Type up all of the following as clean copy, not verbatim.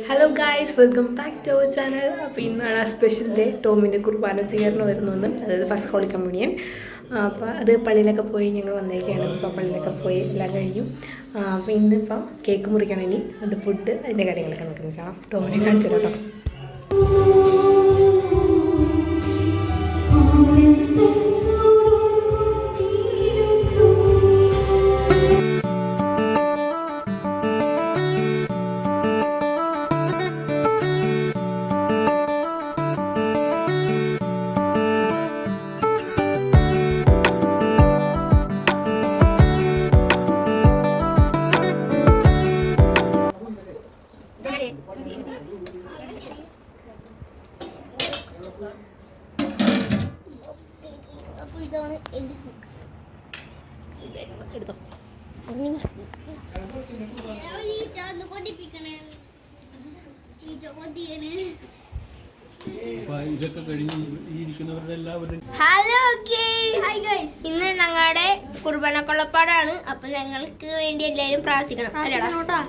Hello guys, welcome back to our channel. അപ്പോൾ ഇന്നാണ് ആ സ്പെഷ്യൽ ഡേ. ടോമിൻ്റെ കുർബാന സ്വീകരണം വരുന്നു, അതായത് ഫസ്റ്റ് ഹോളി കമ്മ്യൂണിയൻ. അപ്പോൾ അത് പള്ളിയിലൊക്കെ പോയി ഞങ്ങൾ വന്നേക്കാണ്. ഇപ്പോൾ പള്ളിയിലൊക്കെ പോയി എല്ലാം കഴിഞ്ഞു. അപ്പോൾ ഇന്നിപ്പം കേക്ക് മുറിക്കണം, ഇനി അത് ഫുഡ് അതിൻ്റെ കാര്യങ്ങളൊക്കെ നമുക്ക് നിൽക്കണം. ടോമിനെ കാണിച്ചു കേട്ടോ. ഇതാണ് എൻ്റെ എടുത്തോ. ഹലോ ഗൈസ്, ഇന്ന് ഞങ്ങളുടെ കുർബാന കൊള്ളപ്പാടാണ്. അപ്പൊ ഞങ്ങൾക്ക് വേണ്ടി എല്ലാവരും പ്രാർത്ഥിക്കണം അല്ലേടാ.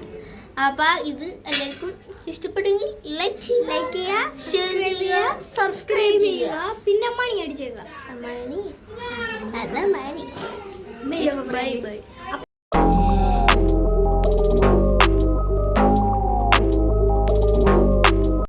അപ്പൊ ഇത് എല്ലാവർക്കും ഇഷ്ടപ്പെട്ടെങ്കിൽ ലൈക്ക് ചെയ്യുക, ഷെയർ ചെയ്യുക, സബ്സ്ക്രൈബ് ചെയ്യുക, പിന്നെ മണി അടിച്ചേക്കുക. മണി ബൈ ബൈ.